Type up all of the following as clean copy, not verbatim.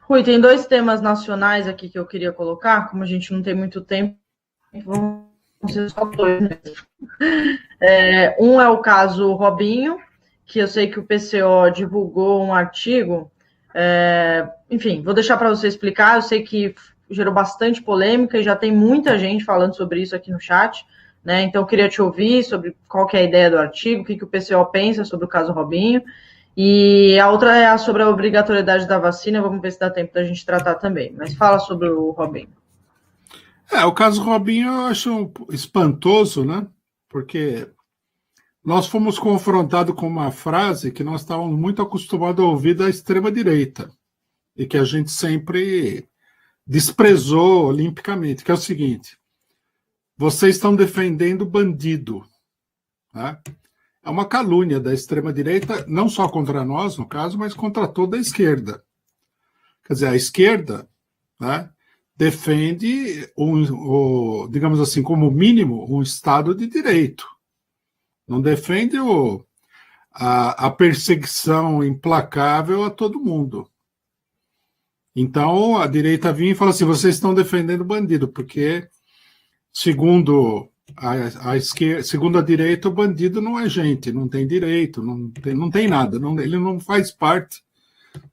Rui, tem dois temas nacionais aqui que eu queria colocar, como a gente não tem muito tempo, vão ser só dois mesmo. Um é o caso Robinho, que eu sei que o PCO divulgou um artigo, enfim, vou deixar para você explicar, eu sei que gerou bastante polêmica e já tem muita gente falando sobre isso aqui no chat, né? Então eu queria te ouvir sobre qual que é a ideia do artigo, o que o PCO pensa sobre o caso Robinho, e a outra é sobre a obrigatoriedade da vacina, vamos ver se dá tempo da gente tratar também, mas fala sobre o Robinho. O caso Robinho eu acho espantoso, né? Porque nós fomos confrontados com uma frase que nós estávamos muito acostumados a ouvir da extrema-direita e que a gente sempre desprezou olimpicamente, que é o seguinte: vocês estão defendendo bandido. Né? É uma calúnia da extrema-direita, não só contra nós, no caso, mas contra toda a esquerda. Quer dizer, a esquerda, né, defende, digamos assim, como mínimo, um Estado de direito. Não defende a perseguição implacável a todo mundo. Então, a direita vinha e fala assim: vocês estão defendendo bandido, porque, segundo a esquerda, segundo a direita, o bandido não é gente, não tem direito, não tem nada, ele não faz parte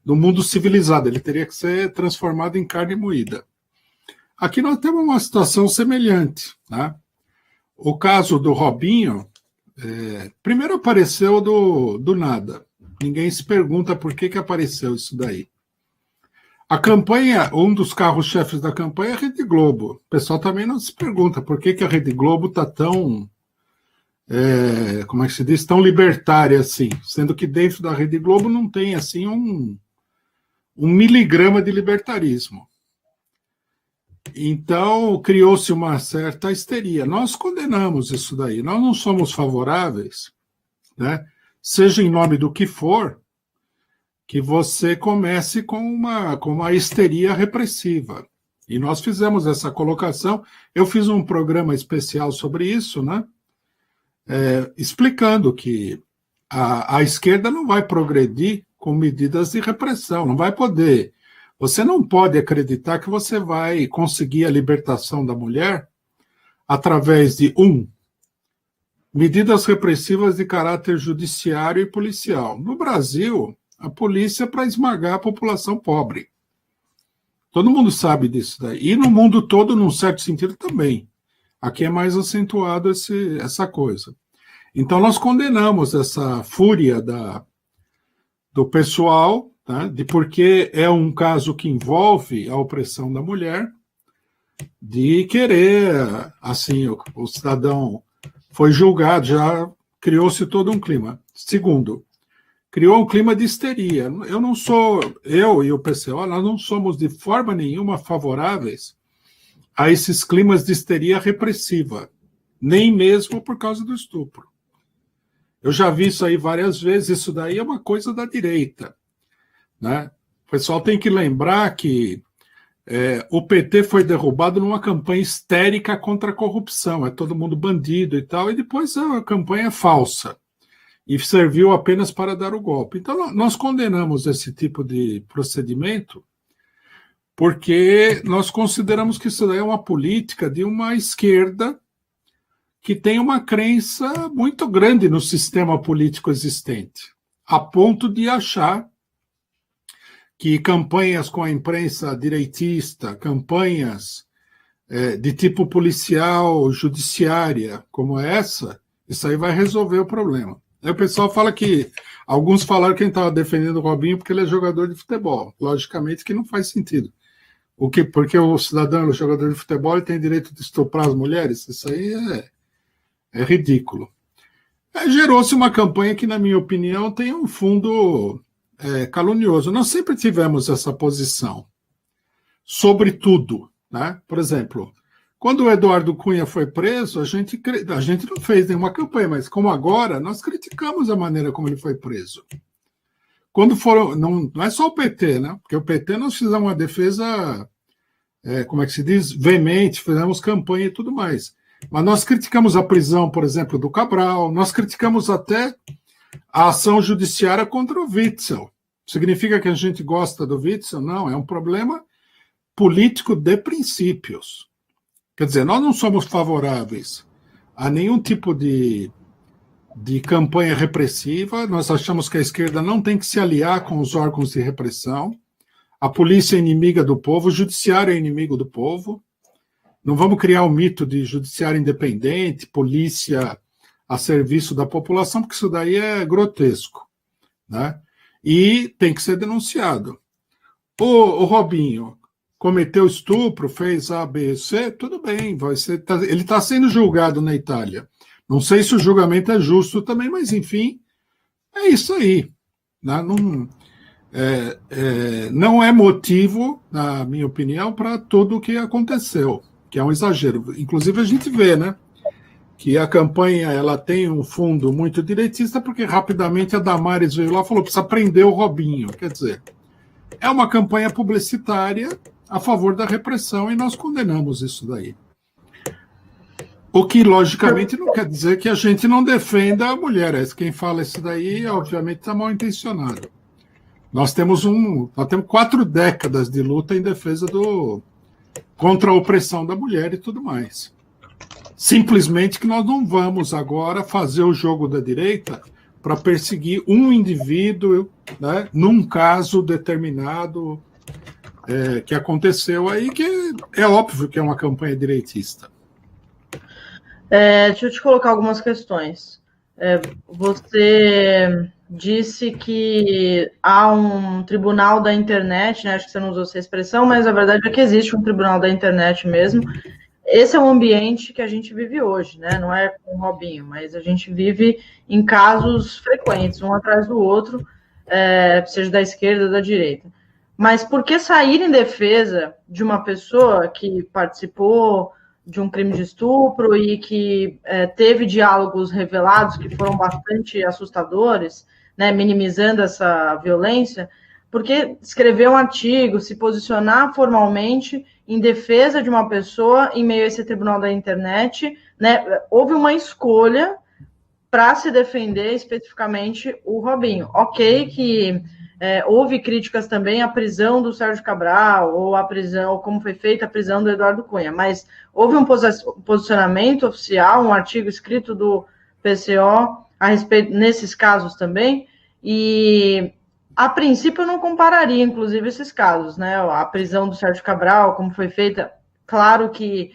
do mundo civilizado, ele teria que ser transformado em carne moída. Aqui nós temos uma situação semelhante. Né? O caso do Robinho, primeiro apareceu do nada. Ninguém se pergunta por que apareceu isso daí. A campanha, um dos carros-chefes da campanha é a Rede Globo. O pessoal também não se pergunta por que a Rede Globo está tão, como é que se diz, tão libertária assim, sendo que dentro da Rede Globo não tem assim um miligrama de libertarismo. Então, criou-se uma certa histeria. Nós condenamos isso daí, nós não somos favoráveis, né? Seja em nome do que for, que você comece com uma histeria repressiva. E nós fizemos essa colocação. Eu fiz um programa especial sobre isso, né? Explicando que a esquerda não vai progredir com medidas de repressão, não vai poder. Você não pode acreditar que você vai conseguir a libertação da mulher através de, medidas repressivas de caráter judiciário e policial. No Brasil, a polícia é para esmagar a população pobre. Todo mundo sabe disso daí. E no mundo todo, num certo sentido, também. Aqui é mais acentuado essa coisa. Então, nós condenamos essa fúria do pessoal, né, porque é um caso que envolve a opressão da mulher, de querer, assim, o cidadão foi julgado, já criou-se todo um clima. Segundo, criou um clima de histeria. Eu e o PCO, nós não somos de forma nenhuma favoráveis a esses climas de histeria repressiva, nem mesmo por causa do estupro. Eu já vi isso aí várias vezes, isso daí é uma coisa da direita. Né? O pessoal tem que lembrar que o PT foi derrubado numa campanha histérica contra a corrupção, é todo mundo bandido e tal, e depois a campanha falsa, e serviu apenas para dar o golpe. Então, nós condenamos esse tipo de procedimento porque nós consideramos que isso daí é uma política de uma esquerda que tem uma crença muito grande no sistema político existente, a ponto de achar que campanhas com a imprensa direitista, campanhas de tipo policial, judiciária, como essa, isso aí vai resolver o problema. Aí o pessoal fala que, alguns falaram que a gente estava defendendo o Robinho porque ele é jogador de futebol. Logicamente que não faz sentido. Porque o cidadão é jogador de futebol e tem direito de estuprar as mulheres? Isso aí é ridículo. Gerou-se uma campanha que, na minha opinião, tem um fundo calunioso. Nós sempre tivemos essa posição sobre tudo. Né? Por exemplo, quando o Eduardo Cunha foi preso, a gente não fez nenhuma campanha, mas como agora, nós criticamos a maneira como ele foi preso. Quando foram, não é só o PT, né? Porque o PT nós fizemos uma defesa, como é que se diz, veemente, fizemos campanha e tudo mais. Mas nós criticamos a prisão, por exemplo, do Cabral, nós criticamos até a ação judiciária contra o Witzel. Significa que a gente gosta do Witzel? Não, é um problema político de princípios. Quer dizer, nós não somos favoráveis a nenhum tipo de campanha repressiva, nós achamos que a esquerda não tem que se aliar com os órgãos de repressão, a polícia é inimiga do povo, o judiciário é inimigo do povo, não vamos criar o mito de judiciário independente, polícia a serviço da população, porque isso daí é grotesco, né? E tem que ser denunciado. O Robinho cometeu estupro, fez A, B, C, tudo bem, ele está sendo julgado na Itália. Não sei se o julgamento é justo também, mas, enfim, é isso aí. Né? Não é motivo, na minha opinião, para tudo o que aconteceu, que é um exagero. Inclusive, a gente vê, né, que a campanha ela tem um fundo muito direitista, porque rapidamente a Damares veio lá e falou: precisa prender o Robinho. Quer dizer, é uma campanha publicitária a favor da repressão e nós condenamos isso daí. O que, logicamente, não quer dizer que a gente não defenda a mulher. Quem fala isso daí, obviamente, está mal intencionado. Nós temos 4 décadas de luta em defesa contra a opressão da mulher e tudo mais. Simplesmente que nós não vamos agora fazer o jogo da direita para perseguir um indivíduo, né, num caso determinado que aconteceu aí, que é óbvio que é uma campanha direitista. Deixa eu te colocar algumas questões. Você disse que há um tribunal da internet, né? Acho que você não usou essa expressão, mas a verdade é que existe um tribunal da internet mesmo. Esse é o ambiente que a gente vive hoje, né? Não é com o Robinho, mas a gente vive em casos frequentes, um atrás do outro, seja da esquerda ou da direita. Mas por que sair em defesa de uma pessoa que participou de um crime de estupro e que teve diálogos revelados que foram bastante assustadores, né, minimizando essa violência? Porque escrever um artigo, se posicionar formalmente em defesa de uma pessoa em meio a esse tribunal da internet, né, houve uma escolha para se defender especificamente o Robinho. Ok que houve críticas também à prisão do Sérgio Cabral, ou à prisão, ou como foi feita a prisão do Eduardo Cunha, mas houve um posicionamento oficial, um artigo escrito do PCO a respeito nesses casos também, e a princípio eu não compararia, inclusive, esses casos, né? A prisão do Sérgio Cabral, como foi feita, claro que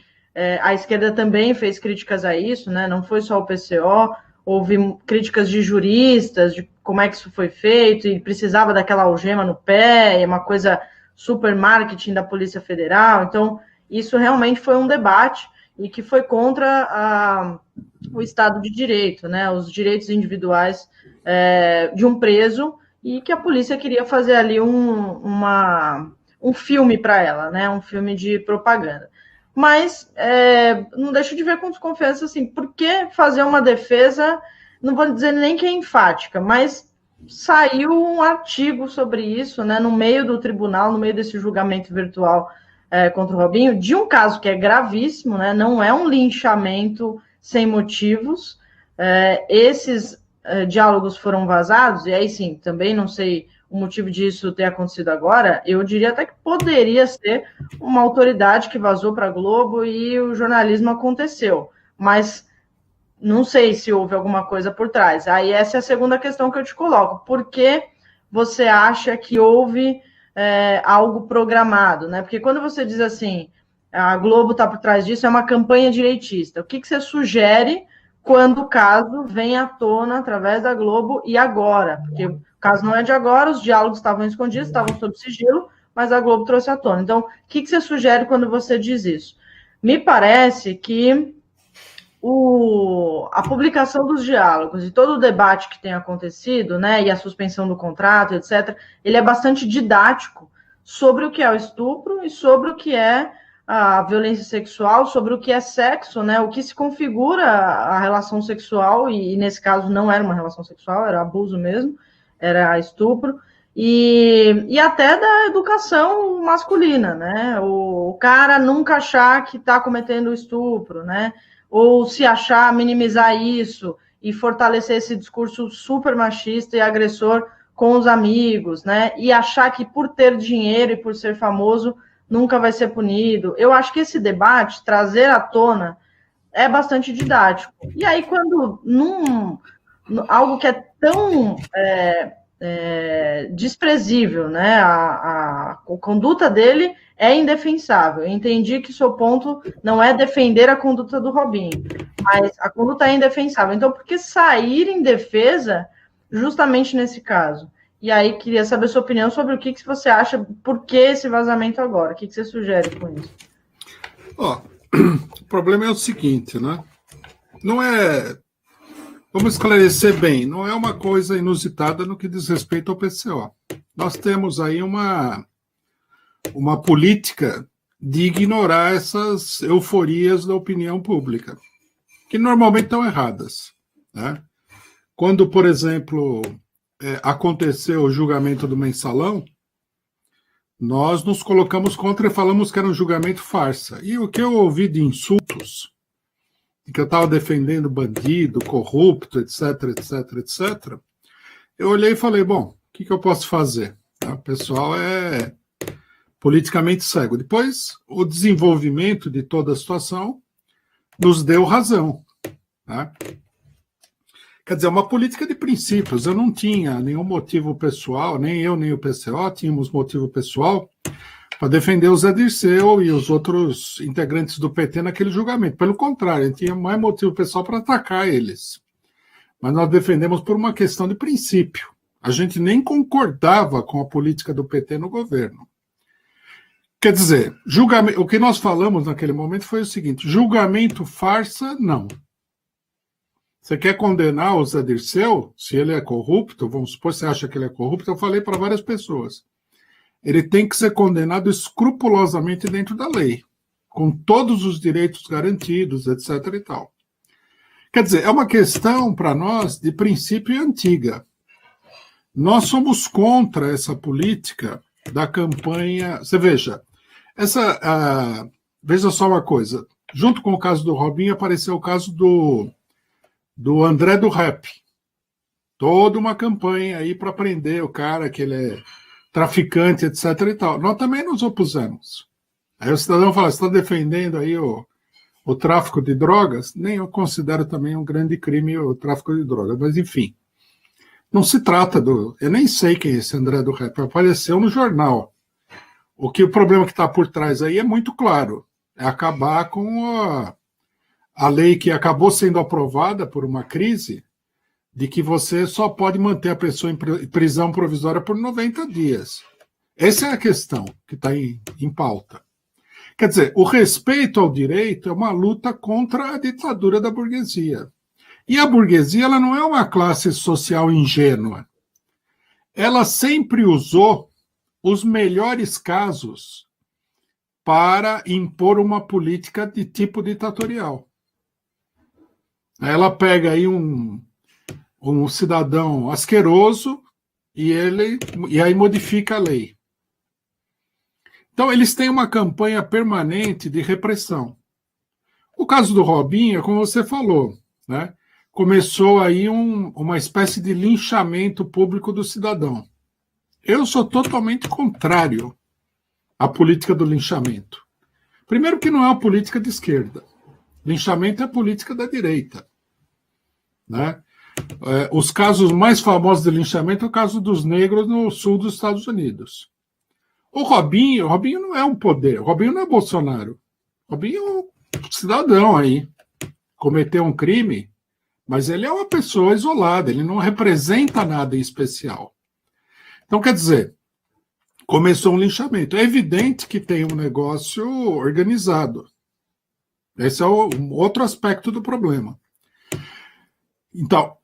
a esquerda também fez críticas a isso, né? Não foi só o PCO, houve críticas de juristas, de como é que isso foi feito, e precisava daquela algema no pé, é uma coisa super marketing da Polícia Federal. Então, isso realmente foi um debate e que foi contra o Estado de Direito, né, os direitos individuais de um preso, e que a polícia queria fazer ali um filme para ela, né, um filme de propaganda. Mas não deixo de ver com desconfiança, assim, por que fazer uma defesa, não vou dizer nem que é enfática, mas saiu um artigo sobre isso, né, no meio do tribunal, no meio desse julgamento virtual contra o Robinho, de um caso que é gravíssimo, né, não é um linchamento sem motivos. Esses diálogos foram vazados, e aí sim, também não sei o motivo disso ter acontecido agora. Eu diria até que poderia ser uma autoridade que vazou para a Globo e o jornalismo aconteceu, mas não sei se houve alguma coisa por trás. Aí essa é a segunda questão que eu te coloco. Por que você acha que houve algo programado, né? Porque quando você diz assim, a Globo está por trás disso, é uma campanha direitista. O que você sugere quando o caso vem à tona através da Globo e agora? Porque o caso não é de agora, os diálogos estavam escondidos, estavam sob sigilo, mas a Globo trouxe à tona. Então, o que você sugere quando você diz isso? Me parece que a publicação dos diálogos e todo o debate que tem acontecido, né, e a suspensão do contrato, etc., ele é bastante didático sobre o que é o estupro e sobre o que é a violência sexual, sobre o que é sexo, né, o que se configura a relação sexual, e nesse caso não era uma relação sexual, era abuso mesmo, era estupro, e até da educação masculina, né, o cara nunca achar que está cometendo estupro, né, ou se achar, minimizar isso e fortalecer esse discurso super machista e agressor com os amigos, né? E achar que por ter dinheiro e por ser famoso nunca vai ser punido. Eu acho que esse debate, trazer à tona, é bastante didático. E aí, quando algo que é tão desprezível, né? A conduta dele é indefensável. Eu entendi que o seu ponto não é defender a conduta do Robinho, mas a conduta é indefensável. Então, por que sair em defesa justamente nesse caso? E aí, queria saber a sua opinião sobre o que você acha, por que esse vazamento agora? O que você sugere com isso? O problema é o seguinte, né? Não é... Vamos esclarecer bem, não é uma coisa inusitada no que diz respeito ao PCO. Nós temos aí uma política de ignorar essas euforias da opinião pública, que normalmente estão erradas, né? Quando, por exemplo, aconteceu o julgamento do Mensalão, nós nos colocamos contra e falamos que era um julgamento farsa. E o que eu ouvi de insultos, que eu estava defendendo bandido, corrupto, etc, etc, etc, eu olhei e falei, bom, o que eu posso fazer? O pessoal é politicamente cego. Depois, o desenvolvimento de toda a situação nos deu razão, né? Quer dizer, uma política de princípios. Eu não tinha nenhum motivo pessoal, nem eu, nem o PCO tínhamos motivo pessoal para defender o Zé Dirceu e os outros integrantes do PT naquele julgamento. Pelo contrário, a gente tinha mais motivo pessoal para atacar eles. Mas nós defendemos por uma questão de princípio. A gente nem concordava com a política do PT no governo. Quer dizer, o que nós falamos naquele momento foi o seguinte: julgamento farsa, não. Você quer condenar o Zé Dirceu, se ele é corrupto, vamos supor que você acha que ele é corrupto, eu falei para várias pessoas. Ele tem que ser condenado escrupulosamente dentro da lei, com todos os direitos garantidos, etc. e tal. Quer dizer, é uma questão para nós de princípio antiga. Nós somos contra essa política da campanha. Você veja, veja só uma coisa. Junto com o caso do Robinho, apareceu o caso do André do Rap. Toda uma campanha aí para prender o cara, que ele é traficante, etc. e tal. Nós também nos opusemos. Aí o cidadão fala, você está defendendo aí o tráfico de drogas? Nem eu considero também um grande crime o tráfico de drogas, mas enfim. Não se trata eu nem sei quem é esse André do Rap, apareceu no jornal. O problema que está por trás aí é muito claro. É acabar com a lei que acabou sendo aprovada por uma crise, de que você só pode manter a pessoa em prisão provisória por 90 dias. Essa é a questão que está em pauta. Quer dizer, o respeito ao direito é uma luta contra a ditadura da burguesia. E a burguesia ela não é uma classe social ingênua. Ela sempre usou os melhores casos para impor uma política de tipo ditatorial. Ela pega aí um cidadão asqueroso e aí modifica a lei. Então, eles têm uma campanha permanente de repressão. O caso do Robinho, como você falou, né? Começou aí uma espécie de linchamento público do cidadão. Eu sou totalmente contrário à política do linchamento. Primeiro que não é uma política de esquerda. Linchamento é política da direita, né? Os casos mais famosos de linchamento é o caso dos negros no sul dos Estados Unidos. O Robinho não é um poder, o Robinho não é Bolsonaro. O Robinho é um cidadão aí, cometeu um crime, mas ele é uma pessoa isolada, ele não representa nada em especial. Então, quer dizer, começou um linchamento. É evidente que tem um negócio organizado. Esse é um outro aspecto do problema. Então,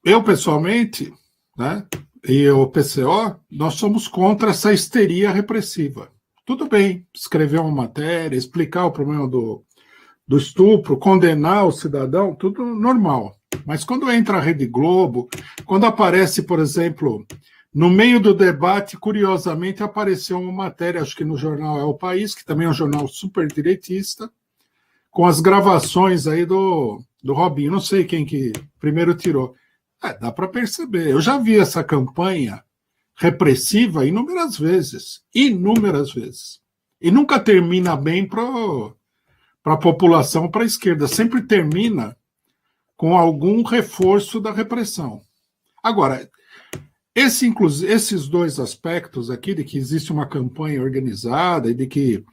eu pessoalmente, né, e o PCO, nós somos contra essa histeria repressiva. Tudo bem, escrever uma matéria, explicar o problema do estupro, condenar o cidadão, tudo normal. Mas quando entra a Rede Globo, quando aparece, por exemplo, no meio do debate, curiosamente, apareceu uma matéria, acho que no jornal É o País, que também é um jornal super direitista, com as gravações aí do Robinho. Não sei quem que primeiro tirou. Dá para perceber. Eu já vi essa campanha repressiva inúmeras vezes. Inúmeras vezes. E nunca termina bem para a população, para a esquerda. Sempre termina com algum reforço da repressão. Agora, esses dois aspectos aqui, de que existe uma campanha organizada e de que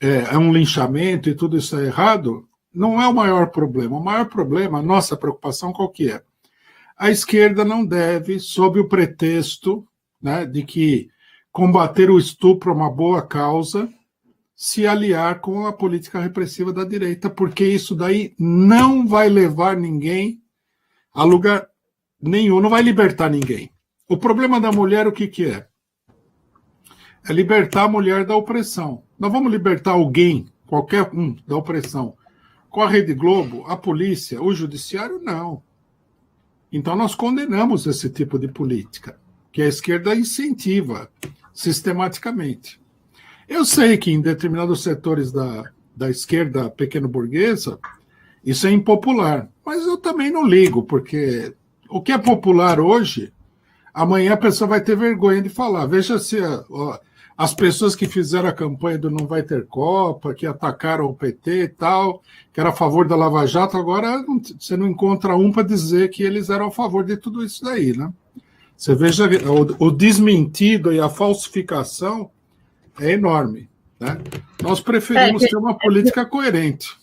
é um linchamento e tudo isso é errado, não é o maior problema. O maior problema, a nossa preocupação, qual que é? A esquerda não deve, sob o pretexto, né, de que combater o estupro é uma boa causa, se aliar com a política repressiva da direita, porque isso daí não vai levar ninguém a lugar nenhum, não vai libertar ninguém. O problema da mulher, o que que é? É libertar a mulher da opressão. Nós vamos libertar alguém, qualquer um, da opressão. Com a Rede Globo, a polícia, o judiciário, não. Então nós condenamos esse tipo de política, que a esquerda incentiva sistematicamente. Eu sei que em determinados setores da esquerda pequeno-burguesa, isso é impopular, mas eu também não ligo, porque o que é popular hoje, amanhã a pessoa vai ter vergonha de falar. Veja se as pessoas que fizeram a campanha do Não Vai Ter Copa, que atacaram o PT e tal, que era a favor da Lava Jato, agora você não encontra um para dizer que eles eram a favor de tudo isso daí, né? Você veja, o desmentido e a falsificação é enorme, né? Nós preferimos ter uma política coerente.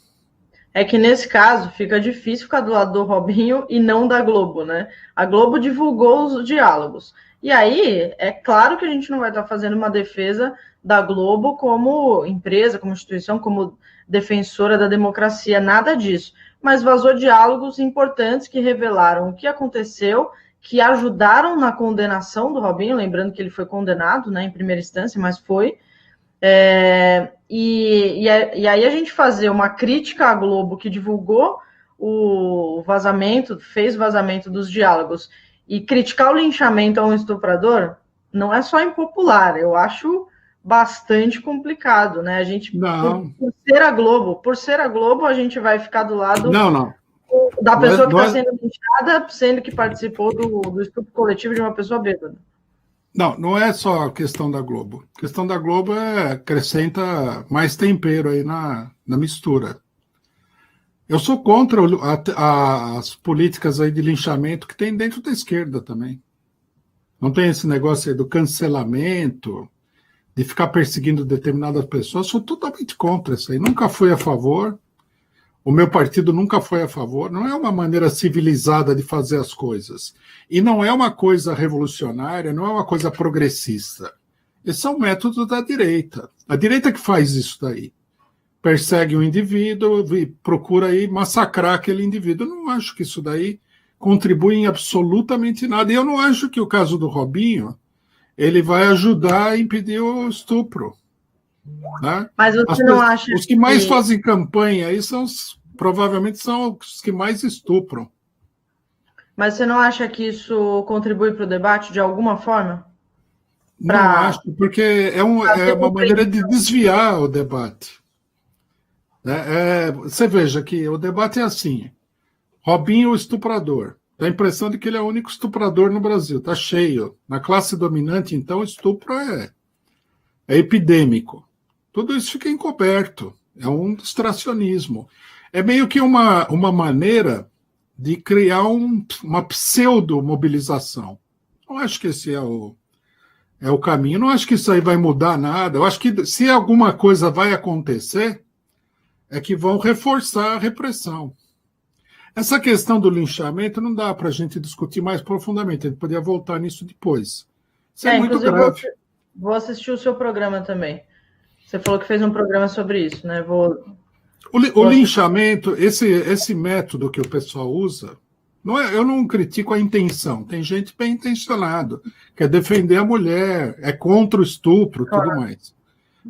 É que nesse caso fica difícil ficar do lado do Robinho e não da Globo, né? A Globo divulgou os diálogos. E aí, é claro que a gente não vai estar fazendo uma defesa da Globo como empresa, como instituição, como defensora da democracia, nada disso. Mas vazou diálogos importantes que revelaram o que aconteceu, que ajudaram na condenação do Robinho, lembrando que ele foi condenado, né, em primeira instância, mas foi. E aí a gente fazer uma crítica à Globo que divulgou o vazamento, fez o vazamento dos diálogos, e criticar o linchamento a um estuprador não é só impopular, eu acho bastante complicado, né? A gente, por ser a Globo, a gente vai ficar do lado da pessoa que está sendo linchada, sendo que participou do estupro coletivo de uma pessoa bêbada. Não é só a questão da Globo. A questão da Globo acrescenta mais tempero aí na mistura. Eu sou contra as políticas aí de linchamento que tem dentro da esquerda também. Não tem esse negócio aí do cancelamento, de ficar perseguindo determinadas pessoas. Eu sou totalmente contra isso aí. Nunca fui a favor. O meu partido nunca foi a favor. Não é uma maneira civilizada de fazer as coisas. E não é uma coisa revolucionária, não é uma coisa progressista. Esse é um método da direita. A direita que faz isso daí. Persegue um indivíduo e procura aí massacrar aquele indivíduo. Eu não acho que isso daí contribui em absolutamente nada. E eu não acho que o caso do Robinho ele vai ajudar a impedir o estupro. Né? Mas você não acha os que mais fazem campanha aí provavelmente são os que mais estupram. Mas você não acha que isso contribui para o debate de alguma forma? Não acho, porque é uma maneira de desviar o debate. Você veja que o debate é assim: Robinho, o estuprador. Dá a impressão de que ele é o único estuprador no Brasil. Está cheio. Na classe dominante, então, o estupro é epidêmico. Tudo isso fica encoberto. É um distracionismo. É meio que uma maneira de criar uma pseudo-mobilização. Não acho que esse é o caminho. Não acho que isso aí vai mudar nada. Eu acho que se alguma coisa vai acontecer, é que vão reforçar a repressão. Essa questão do linchamento não dá para a gente discutir mais profundamente. A gente poderia voltar nisso depois. Isso é muito grave. Vou assistir o seu programa também. Você falou que fez um programa sobre isso, né? O linchamento, esse método que o pessoal usa, eu não critico a intenção. Tem gente bem intencionada, quer defender a mulher, é contra o estupro e tudo mais.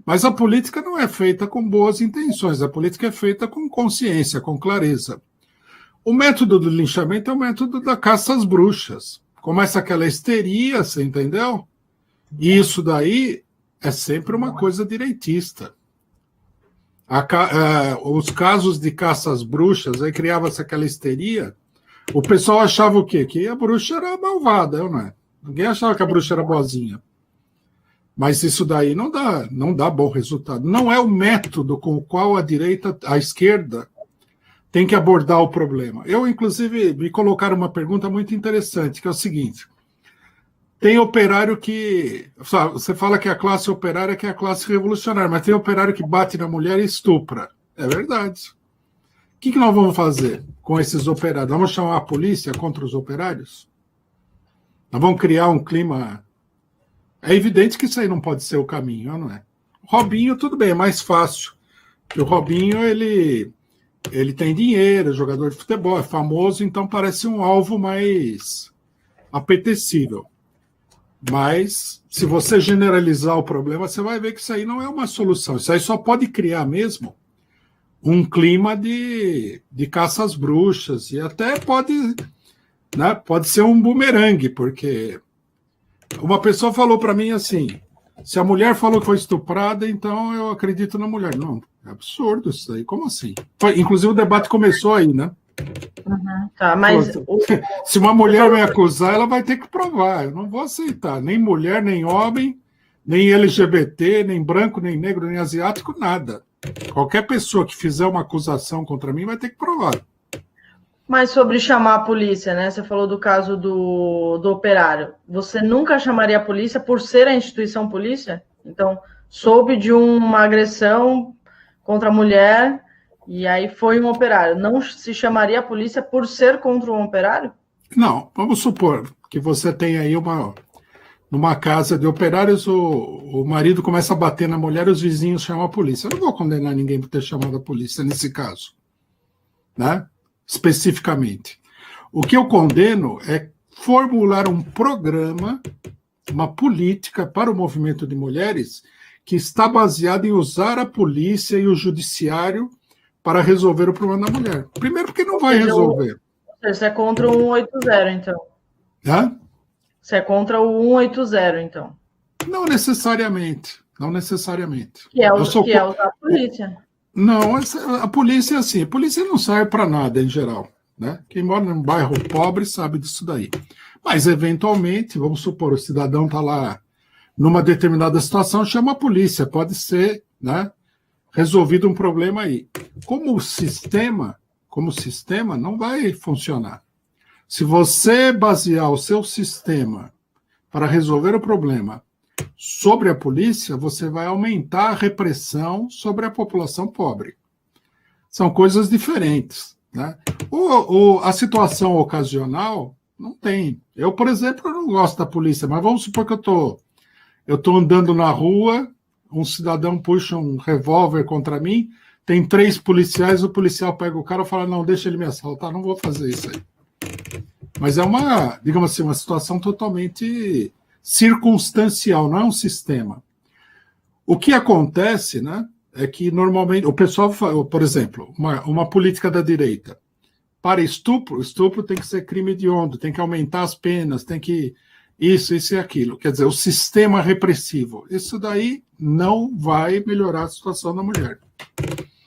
Mas a política não é feita com boas intenções, a política é feita com consciência, com clareza. O método do linchamento é o método da caça às bruxas. Começa aquela histeria, você entendeu? E isso daí é sempre uma coisa direitista. Os casos de caça às bruxas, aí criava-se aquela histeria, o pessoal achava o quê? Que a bruxa era malvada, não é? Ninguém achava que a bruxa era boazinha. Mas isso daí não dá bom resultado. Não é o método com o qual a esquerda tem que abordar o problema. Eu, inclusive, me colocaram uma pergunta muito interessante, que é o seguinte: tem operário que... Você fala que a classe operária que é a classe revolucionária, mas tem operário que bate na mulher e estupra. É verdade. O que nós vamos fazer com esses operários? Vamos chamar a polícia contra os operários? Nós vamos criar um clima... É evidente que isso aí não pode ser o caminho, não é? O Robinho, tudo bem, é mais fácil. Porque o Robinho, ele tem dinheiro, é jogador de futebol, é famoso, então parece um alvo mais apetecível. Mas, se você generalizar o problema, você vai ver que isso aí não é uma solução. Isso aí só pode criar mesmo um clima de caça às bruxas, e até pode ser um bumerangue, porque uma pessoa falou para mim assim: se a mulher falou que foi estuprada, então eu acredito na mulher. Não, é absurdo isso aí, como assim? Inclusive o debate começou aí, né? Uhum, tá, mas se uma mulher me acusar, ela vai ter que provar. Eu não vou aceitar, nem mulher, nem homem, nem LGBT, nem branco, nem negro, nem asiático, nada. Qualquer pessoa que fizer uma acusação contra mim vai ter que provar. Mas sobre chamar a polícia, né? Você falou do caso do operário. Você nunca chamaria a polícia por ser a instituição polícia? Então, soube de uma agressão contra a mulher e aí foi um operário. Não se chamaria a polícia por ser contra um operário? Não, vamos supor que você tem aí numa casa de operários, o marido começa a bater na mulher e os vizinhos chamam a polícia. Eu não vou condenar ninguém por ter chamado a polícia nesse caso, né? Especificamente. O que eu condeno é formular um programa, uma política para o movimento de mulheres que está baseada em usar a polícia e o judiciário para resolver o problema da mulher. Primeiro porque não vai resolver. Você é contra o 180, então. Hã? Você é contra o 180, então. Não necessariamente. Não necessariamente. Que é usar a polícia. Não, a polícia é assim. A polícia não serve para nada, em geral, né? Quem mora num bairro pobre sabe disso daí. Mas, eventualmente, vamos supor, o cidadão está lá numa determinada situação, chama a polícia. Pode ser, né, resolvido um problema aí. Como sistema, não vai funcionar. Se você basear o seu sistema para resolver o problema sobre a polícia, você vai aumentar a repressão sobre a população pobre. São coisas diferentes, né? A situação ocasional não tem. Eu, por exemplo, não gosto da polícia, mas vamos supor que eu tô andando na rua, um cidadão puxa um revólver contra mim, tem 3 policiais, o policial pega o cara e fala: não, deixa ele me assaltar, não vou fazer isso aí. Mas é digamos assim, uma situação totalmente circunstancial, não é um sistema. O que acontece, né, é que normalmente o pessoal, por exemplo, uma política da direita, para estupro tem que ser crime hediondo, tem que aumentar as penas, tem que isso e aquilo. Quer dizer, o sistema repressivo. Isso daí não vai melhorar a situação da mulher.